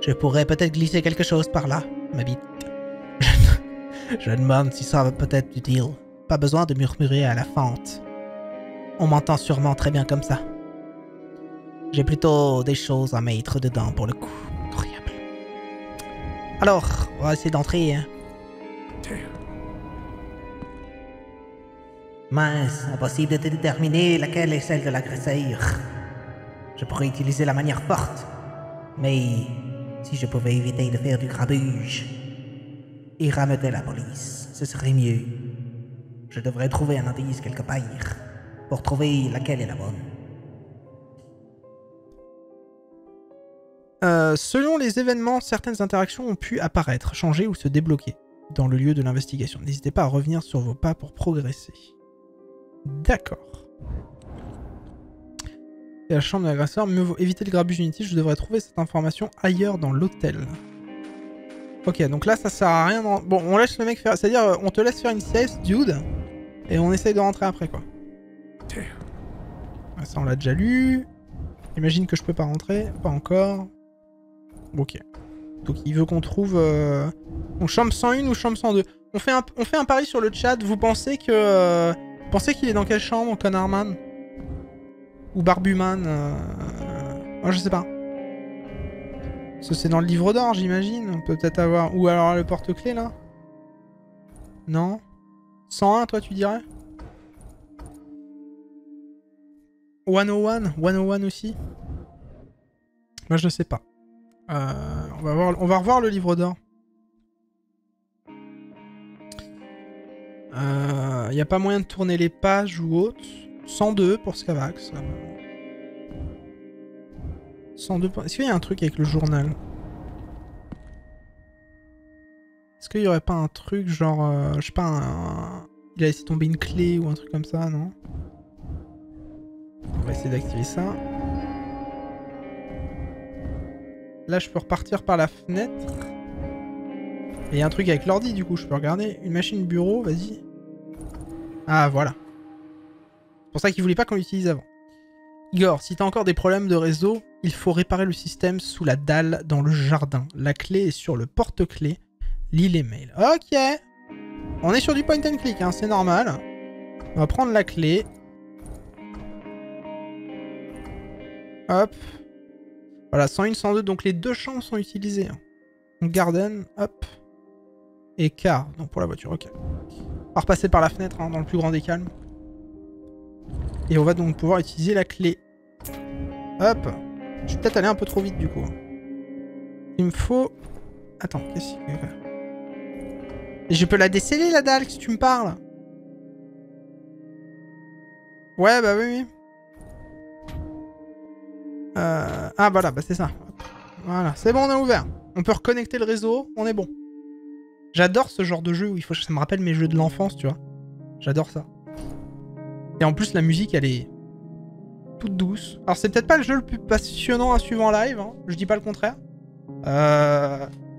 Je pourrais peut-être glisser quelque chose par là, ma bite. Je demande si ça va peut-être utile. Pas besoin de murmurer à la fente. On m'entend sûrement très bien comme ça. J'ai plutôt des choses à mettre dedans pour le coup. Incroyable. Alors, on va essayer d'entrer. Hein. Mince, impossible de déterminer laquelle est celle de l'agresseur. Je pourrais utiliser la manière forte. Mais si je pouvais éviter de faire du grabuge et rameuter la police, ce serait mieux. Je devrais trouver un indice quelque part pour trouver laquelle est la bonne. Selon les événements, certaines interactions ont pu apparaître, changer ou se débloquer dans le lieu de l'investigation. N'hésitez pas à revenir sur vos pas pour progresser. D'accord. Et la chambre de l'agresseur, mieux vaut éviter le grabuge inutile, je devrais trouver cette information ailleurs dans l'hôtel. Ok, donc là ça sert à rien. Bon, on laisse le mec faire, c'est-à-dire on te laisse faire une sieste, dude, et on essaye de rentrer après quoi. Ça on l'a déjà lu. J'imagine que je peux pas rentrer, pas encore. Ok. Donc il veut qu'on trouve... Donc chambre 101 ou chambre 102. On fait un pari sur le chat. Vous pensez que... pensez qu'il est dans quelle chambre, Connarman? Ou Barbuman oh, je sais pas. Ça c'est dans le livre d'or, j'imagine. On peut peut-être avoir... Ou alors le porte-clés, là? Non? 101, toi, tu dirais? 101? 101 aussi? Moi, je sais pas. On va revoir le livre d'or. Y a pas moyen de tourner les pages ou autre. 102 pour Scavax. 102 pour... Est-ce qu'il y a un truc avec le journal? Est-ce qu'il y aurait pas un truc genre... je sais pas, il a laissé tomber une clé ou un truc comme ça, non? On va essayer d'activer ça. Là, je peux repartir par la fenêtre. Et il y a un truc avec l'ordi, du coup, je peux regarder. Une machine bureau, vas-y. Ah, voilà. C'est pour ça qu'il voulait pas qu'on l'utilise avant. Igor, si t'as encore des problèmes de réseau, il faut réparer le système sous la dalle dans le jardin. La clé est sur le porte-clés. Lis les mails. Ok. On est sur du point and click, hein, c'est normal. On va prendre la clé. Hop. Voilà, 101, 102, donc les deux chambres sont utilisées. Donc garden, hop. Et car, donc pour la voiture, ok. On va repasser par la fenêtre, hein, dans le plus grand des calmes. Et on va donc pouvoir utiliser la clé. Hop. Je vais peut-être aller un peu trop vite du coup. Il me faut... Attends, qu'est-ce qu'il y a? Et je peux la déceler la dalle si tu me parles. Ouais, bah oui, oui. Ah voilà, bah c'est ça. Voilà, c'est bon, on a ouvert. On peut reconnecter le réseau, on est bon. J'adore ce genre de jeu où il faut... Ça me rappelle mes jeux de l'enfance, tu vois. J'adore ça. Et en plus, la musique, elle est toute douce. Alors, c'est peut-être pas le jeu le plus passionnant à suivre en live, hein. Je dis pas le contraire.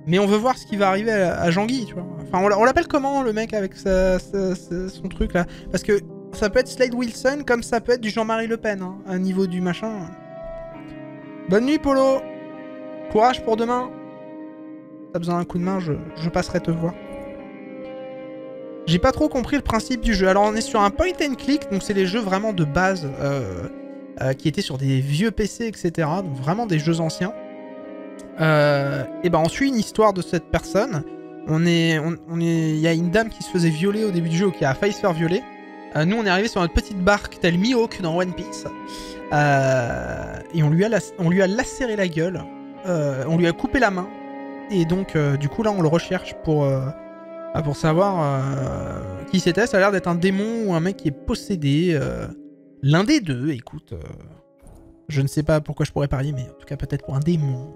Mais on veut voir ce qui va arriver à Jean-Guy, tu vois. Enfin, on l'appelle comment, le mec, avec son truc, là? Parce que ça peut être Slade Wilson, comme ça peut être du Jean-Marie Le Pen, hein, à niveau du machin. Bonne nuit, Polo. Courage pour demain. T'as besoin d'un coup de main, je passerai te voir. J'ai pas trop compris le principe du jeu. Alors, on est sur un point and click, donc c'est les jeux vraiment de base qui étaient sur des vieux PC, etc. Donc vraiment des jeux anciens. Et ben on suit une histoire de cette personne. Il y a une dame qui se faisait violer au début du jeu, ou qui a failli se faire violer. Nous, on est arrivé sur notre petite barque, tel Mihawk dans One Piece. Et on lui a lacéré la gueule. On lui a coupé la main. Et donc, du coup, là, on le recherche pour savoir qui c'était. Ça a l'air d'être un démon ou un mec qui est possédé. L'un des deux, écoute. Je ne sais pas pourquoi je pourrais parier, mais en tout cas, peut-être pour un démon.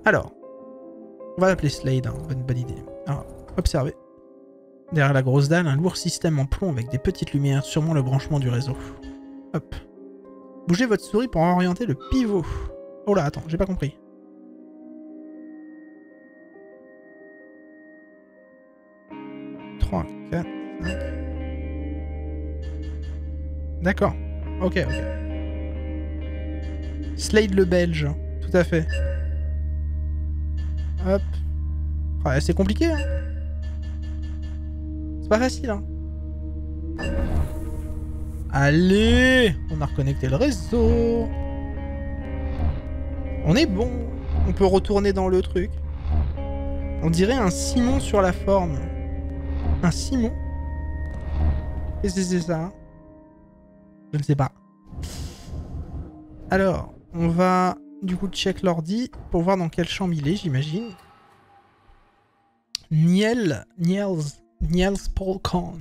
Alors, on va l'appeler Slade, hein, bonne idée. Alors, observez. Derrière la grosse dalle, un lourd système en plomb avec des petites lumières, sûrement le branchement du réseau. Hop. Bougez votre souris pour orienter le pivot. Oh là, attends, j'ai pas compris. Trois, 4, 5. D'accord. Ok. Slade le Belge, tout à fait. Hop. Ouais, c'est compliqué, hein. C'est pas facile, hein. Allez, on a reconnecté le réseau. On est bon. On peut retourner dans le truc. On dirait un Simon sur la forme. Un Simon? Qu'est-ce que c'est ça? Je ne sais pas. Alors, on va du coup check l'ordi pour voir dans quelle chambre il est, j'imagine. Niels Polcon.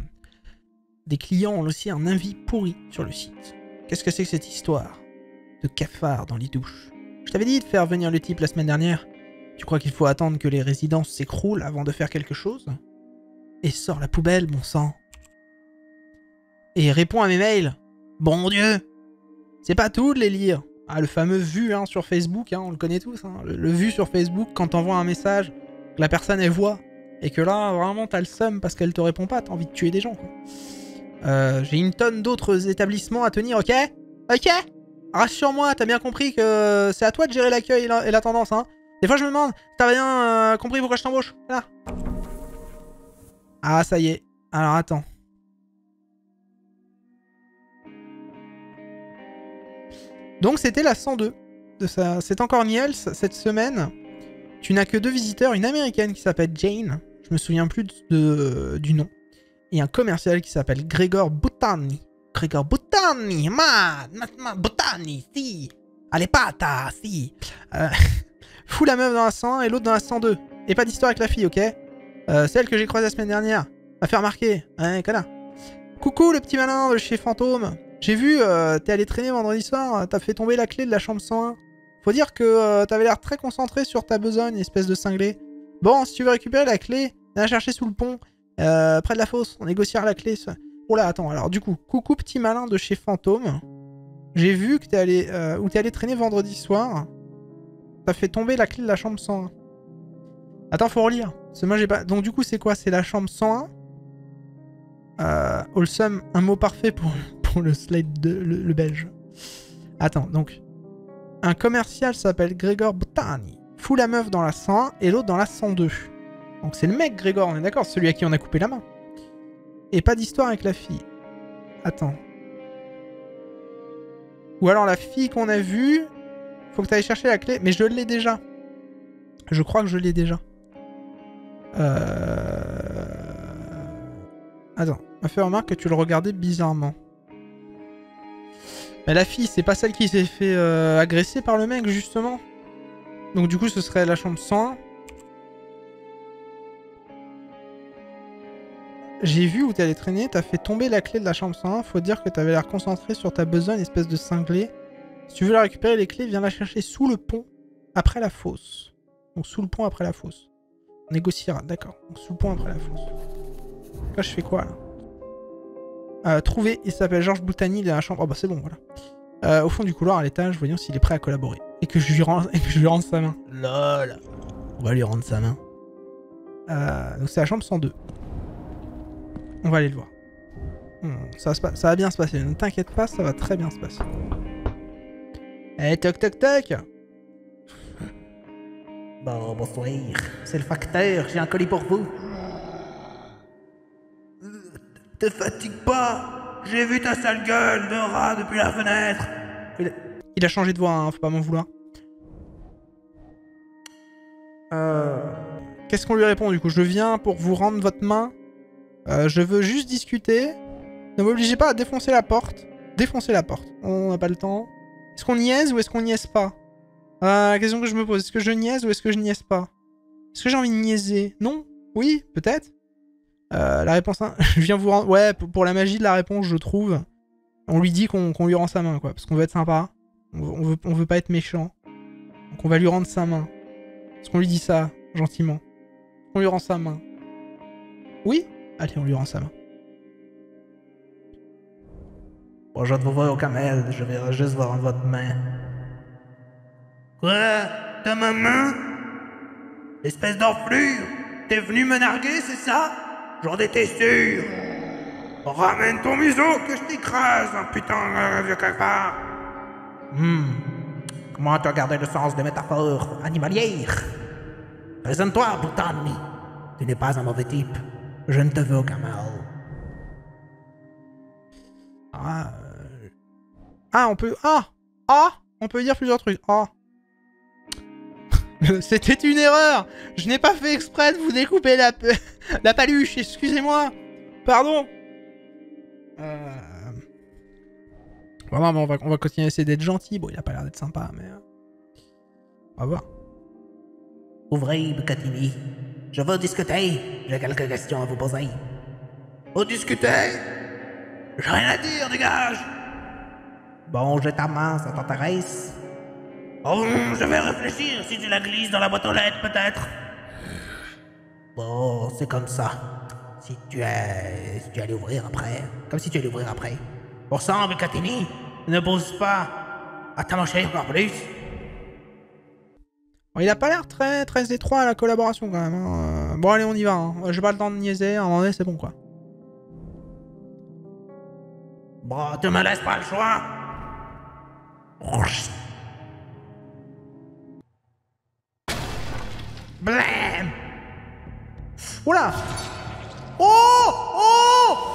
Des clients ont aussi un avis pourri sur le site. Qu'est-ce que c'est que cette histoire de cafard dans les douches? Je t'avais dit de faire venir le type la semaine dernière. Tu crois qu'il faut attendre que les résidences s'écroulent avant de faire quelque chose? Et sors la poubelle, bon sang. Et réponds à mes mails. Bon Dieu! C'est pas tout de les lire. Ah, le fameux vu hein, sur Facebook, hein, on le connaît tous. Hein. Le vu sur Facebook, quand t'envoies un message, que la personne elle voit, et que là, vraiment, t'as le seum parce qu'elle te répond pas, t'as envie de tuer des gens. J'ai une tonne d'autres établissements à tenir, ok? Ok? Rassure-moi, t'as bien compris que c'est à toi de gérer l'accueil et la tendance, hein? Des fois, je me demande, t'as bien compris pourquoi je t'embauche? Là. Ah, ça y est. Alors, attends. Donc, c'était la 102. C'est encore Niels, cette semaine. Tu n'as que 2 visiteurs, une américaine qui s'appelle Jane. Je me souviens plus du nom. Et un commercial qui s'appelle Gregor Butani. Gregor Butani, Butani, si. Allez, pata, si. Fous la meuf dans la 101 et l'autre dans la 102. Et pas d'histoire avec la fille, ok? Celle que j'ai croisée la semaine dernière. M'a fait remarquer. Ouais, connard. Coucou, le petit malin de chez Fantôme. J'ai vu, t'es allé traîner vendredi soir, t'as fait tomber la clé de la chambre 101. Faut dire que t'avais l'air très concentré sur ta besogne, espèce de cinglé. Bon, si tu veux récupérer la clé, viens la chercher sous le pont, près de la fosse. On négociera la clé. Oh là, attends, alors du coup, coucou petit malin de chez Fantôme. J'ai vu que t'es allé traîner vendredi soir. T'as fait tomber la clé de la chambre 101. Attends, faut relire. Parce que moi j'ai pas... Donc du coup, c'est quoi? C'est la chambre 101. Wholesome, un mot parfait pour le slide de le belge. Attends, donc... Un commercial s'appelle Gregor Butani. Fout la meuf dans la 101 et l'autre dans la 102. Donc c'est le mec Gregor, on est d'accord, celui à qui on a coupé la main. Et pas d'histoire avec la fille. Attends. Ou alors la fille qu'on a vue, faut que tu ailles chercher la clé. Mais je l'ai déjà. Je crois que je l'ai déjà. Attends, m'a fait remarque que tu le regardais bizarrement. Mais la fille, c'est pas celle qui s'est fait agresser par le mec, justement. Donc du coup, ce serait la chambre 101. J'ai vu où t'es allé traîner, t'as fait tomber la clé de la chambre 101. Faut dire que t'avais l'air concentré sur ta besogne, espèce de cinglé. Si tu veux la récupérer, les clés, viens la chercher sous le pont, après la fosse. Donc sous le pont, après la fosse. On négociera, d'accord. Donc sous le pont, après la fosse. Là, je fais quoi, là? Trouver, il s'appelle Georges Boutani, il est dans la chambre. Oh bah c'est bon, voilà. Au fond du couloir, à l'étage, voyons s'il est prêt à collaborer. Et que je lui rende sa main. Lol. On va lui rendre sa main. Donc c'est la chambre 102. On va aller le voir. Ça va bien se passer. Ne t'inquiète pas, ça va très bien se passer. Eh, toc toc toc. Bon, bonsoir. C'est le facteur, j'ai un colis pour vous. Te fatigue pas. J'ai vu ta sale gueule de rat depuis la fenêtre. Il a changé de voix, hein, faut pas m'en vouloir. Qu'est-ce qu'on lui répond du coup? Je viens pour vous rendre votre main. Je veux juste discuter. Ne m'obligez pas à défoncer la porte. Défoncer la porte. On n'a pas le temps. Est-ce qu'on niaise ou est-ce qu'on niaise pas? La question que je me pose. Est-ce que je niaise ou est-ce que je niaise pas? Est-ce que j'ai envie de niaiser? Non? Oui? Peut-être? La réponse 1. Je viens vous rendre... Ouais, pour la magie de la réponse, je trouve. On lui dit qu'on lui rend sa main, quoi. Parce qu'on veut être sympa. On veut pas être méchant. Donc on va lui rendre sa main. Est-ce qu'on lui dit ça, gentiment? On lui rend sa main. Oui? Allez, on lui rend sa main. Bon, je ne vous vois aucun mail, je vais juste vous rendre votre main. Quoi? T'as ma main? Espèce d'enflure! T'es venu me narguer, c'est ça? J'en étais sûr! Ramène ton museau que je t'écrase, un putain de vieux cafard! Comment tu as gardé le sens des métaphores animalières? Présente-toi, Boutani. Tu n'es pas un mauvais type. Je ne te veux aucun mal. On peut... on peut dire plusieurs trucs. C'était une erreur. Je n'ai pas fait exprès de vous découper la paluche. Excusez-moi. Pardon. Bon, non, mais on va continuer à essayer d'être gentil. Bon, il a pas l'air d'être sympa, mais... on va voir. Ouvrez, Bucatini. Je veux discuter. J'ai quelques questions à vous poser. Vous discutez? J'ai rien à dire, dégage! Bon, j'ai ta main, ça t'intéresse? Oh, je vais réfléchir si tu la glisses dans la boîte aux lettres, peut-être. Bon, c'est comme ça. Si tu allais ouvrir après. Comme si tu allais ouvrir après. Pour ça, Bucatini, ne pose pas à t'amancher encore plus. Bon, il a pas l'air très étroit à la collaboration quand même. Hein. Bon, allez, on y va. Hein. J'ai pas le temps de niaiser. À un moment donné, c'est bon, quoi. Bon, tu me laisses pas le choix. Blam! Oula! Oh! Oh!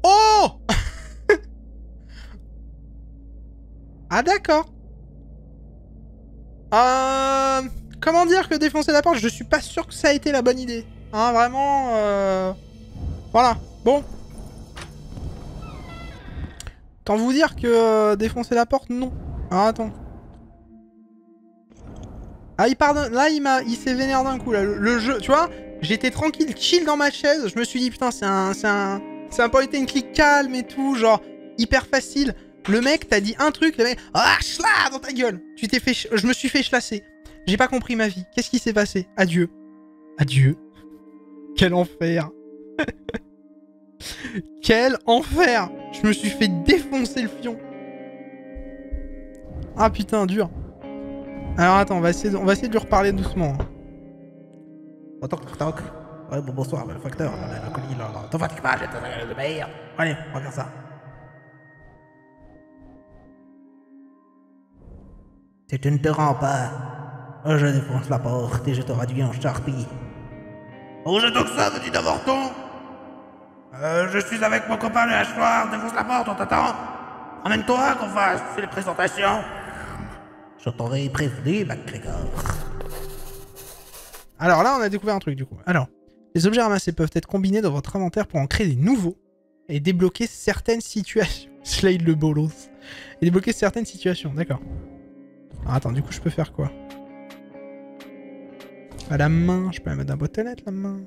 Oh! Ah d'accord. Comment dire que défoncer la porte, je suis pas sûr que ça a été la bonne idée. Hein, vraiment, voilà, bon. Tant vous dire que défoncer la porte, non. Alors attends. Ah, il pardonne. Là, il s'est vénère d'un coup, là. Le jeu, tu vois, j'étais tranquille, chill dans ma chaise. Je me suis dit, putain, c'est un point and click calme et tout, genre, hyper facile. Le mec t'a dit un truc, le mec... Ah, chla, dans ta gueule. Tu t'es fait... Je me suis fait chlasser. J'ai pas compris ma vie. Qu'est-ce qui s'est passé? Adieu. Adieu. Quel enfer. Quel enfer. Je me suis fait défoncer le fion. Ah putain, dur. Alors attends, on va essayer de lui reparler doucement. Toc, toc. Ouais, bon, bonsoir, le facteur. Le colis, là. T'en fatigue pas, j'ai le meilleur. Allez, on va faire ça. Si tu ne te rends pas, je défonce la porte et je te réduis en charpie. Oh, j'ai donc ça, petit avorton. Je suis avec mon copain le hachoir, défonce la porte, on t'attend. Emmène-toi qu'on fasse les présentations. Je t'aurais prévenu, McGregor. Alors là, on a découvert un truc du coup. Alors, les objets ramassés peuvent être combinés dans votre inventaire pour en créer des nouveaux et débloquer certaines situations. Slade le bolos. Et débloquer certaines situations, d'accord. Alors, attends, du coup, je peux faire quoi? À la main, je peux la mettre dans la boîte aux lettres, la main.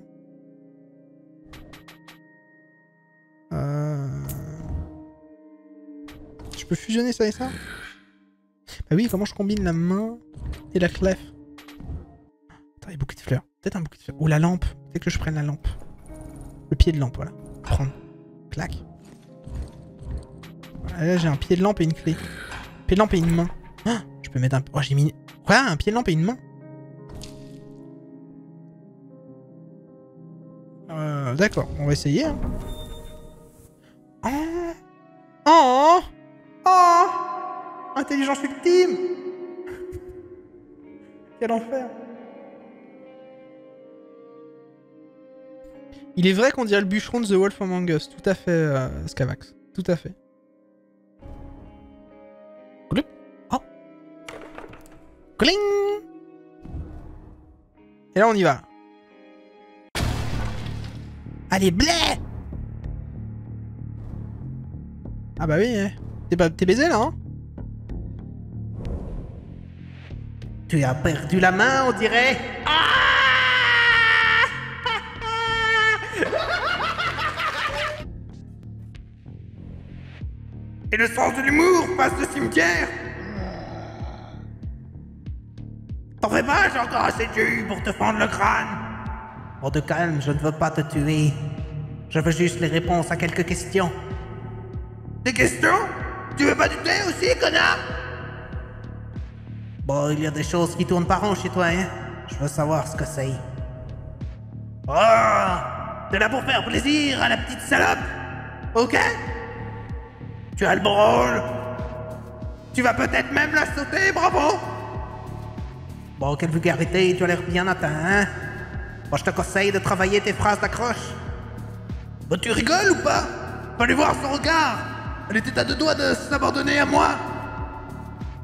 Je peux fusionner ça et ça? Bah oui, comment je combine la main et la clef? Attends, il y a beaucoup de fleurs. Peut-être un bouquet de fleurs. Ou la lampe. Peut-être que je prenne la lampe. Le pied de lampe, voilà. Prendre. Clac. Voilà, là, j'ai un pied de lampe et une clé. Pied de lampe et une main. Ah, je peux mettre un... Oh, j'ai mis... Quoi? Un pied de lampe et une main? D'accord, on va essayer. Hein. Oh, oh, oh, intelligence ultime. Quel enfer. Il est vrai qu'on dirait le bûcheron de The Wolf Among Us. Tout à fait, Scavax. Tout à fait. Oh. Cling. Et là, on y va. Allez, blé! Ah bah oui, hein. T'es baisé là, hein? Tu as perdu la main, on dirait. Et le sens de l'humour passe le cimetière. T'en fais pas, j'ai encore assez de jus pour te fendre le crâne. On te calme, je ne veux pas te tuer. Je veux juste les réponses à quelques questions. Des questions? Tu veux pas du thé aussi, connard? Bon, il y a des choses qui tournent pas rond chez toi, hein. Je veux savoir ce que c'est. Oh! T'es là pour faire plaisir à la petite salope? Ok? Tu as le branle. Tu vas peut-être même la sauter, bravo! Bon, quelle vulgarité, tu as l'air bien atteint, hein. Moi, je te conseille de travailler tes phrases d'accroche. Bah, tu rigoles ou pas? Fallait voir son regard. Elle était à deux doigts de s'abandonner à moi.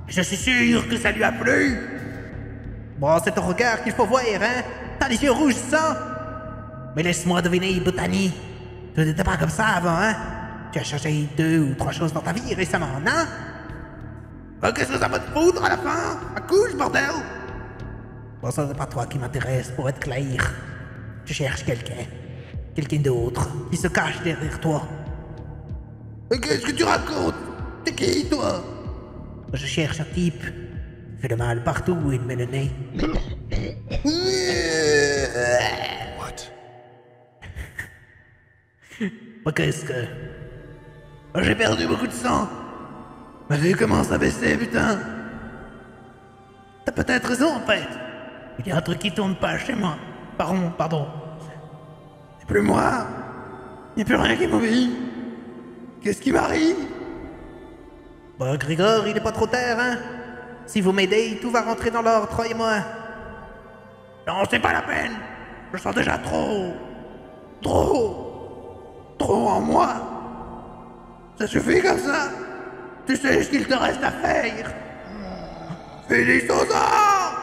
Je suis sûr que ça lui a plu. Bon, c'est ton regard qu'il faut voir, hein? T'as les yeux rouges, ça? Mais laisse-moi deviner, Botany. Tu n'étais pas comme ça avant, hein? Tu as changé 2 ou 3 choses dans ta vie récemment, non? Qu'est-ce que ça va te foutre à la fin? Accouche, bordel! Bon, ça, c'est pas toi qui m'intéresse, pour être clair. Je cherche quelqu'un. Quelqu'un d'autre, qui se cache derrière toi. Mais qu'est-ce que tu racontes? T'es qui, toi? Je cherche un type. Il fait le mal partout où il met le nez. What? Mais qu'est-ce que... J'ai perdu beaucoup de sang. Ma vue commence à baisser, putain. T'as peut-être raison, en fait. Il y a un truc qui tourne pas chez moi. Pardon. C'est plus moi. Y a plus rien qui m'obéit. Qu'est-ce qui m'arrive? Bon, Grégor, il est pas trop tard, hein? Si vous m'aidez, tout va rentrer dans l'ordre, croyez-moi. Non, c'est pas la peine. Je sens déjà trop en moi. Ça suffit comme ça. Tu sais ce qu'il te reste à faire. Finissons-en.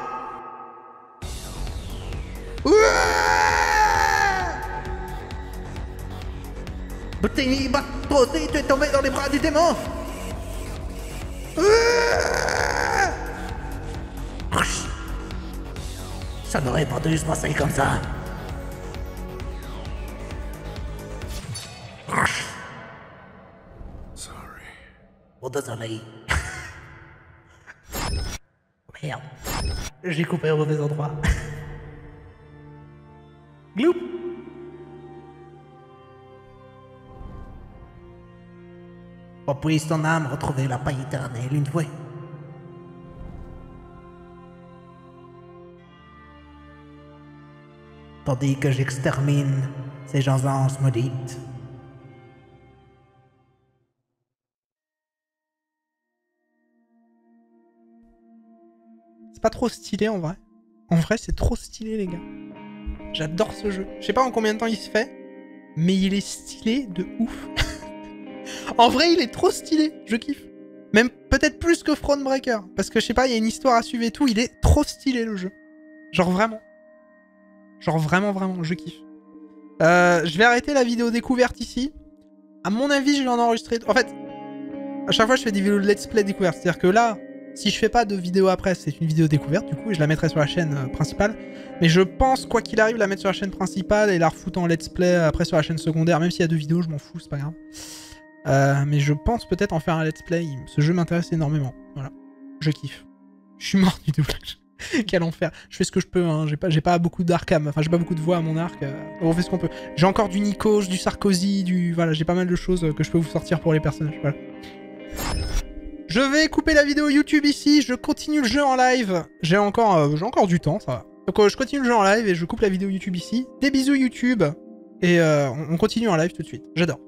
Botany, toi aussi, tu es tombé dans les bras du démon. Ça n'aurait pas dû se passer comme ça. Sorry. Oh, désolé. Merde. J'ai coupé au mauvais endroit. Gloup. Oh, puisse ton âme retrouver la paix éternelle une fois. Tandis que j'extermine ces gens-anges maudites. C'est pas trop stylé en vrai. En vrai, c'est trop stylé, les gars. J'adore ce jeu. Je sais pas en combien de temps il se fait, mais il est stylé de ouf. En vrai, il est trop stylé. Je kiffe. Même peut-être plus que Thronebreaker. Parce que je sais pas, il y a une histoire à suivre et tout. Il est trop stylé, le jeu. Genre vraiment. Genre vraiment, je kiffe. Je vais arrêter la vidéo découverte ici. À mon avis, je vais en enregistrer... En fait, à chaque fois, je fais des vidéos de let's play découverte. C'est-à-dire que là, si je fais pas de vidéo après, c'est une vidéo découverte, du coup, et je la mettrai sur la chaîne principale. Mais je pense, quoi qu'il arrive, la mettre sur la chaîne principale et la refoutre en let's play après sur la chaîne secondaire. Même s'il y a 2 vidéos, je m'en fous, c'est pas grave. Mais je pense peut-être en faire un let's play. Ce jeu m'intéresse énormément. Voilà. Je kiffe. Je suis mort du doublage. Quel enfer. Je fais ce que je peux, hein. J'ai pas beaucoup d'arcam. Enfin, j'ai pas beaucoup de voix à mon arc. On fait ce qu'on peut. J'ai encore du Nikos, du Sarkozy, Voilà, j'ai pas mal de choses que je peux vous sortir pour les personnages. Voilà. Je vais couper la vidéo YouTube ici. Je continue le jeu en live. J'ai encore du temps, ça va. Donc je continue le jeu en live et je coupe la vidéo YouTube ici. Des bisous YouTube. Et on continue en live tout de suite. J'adore.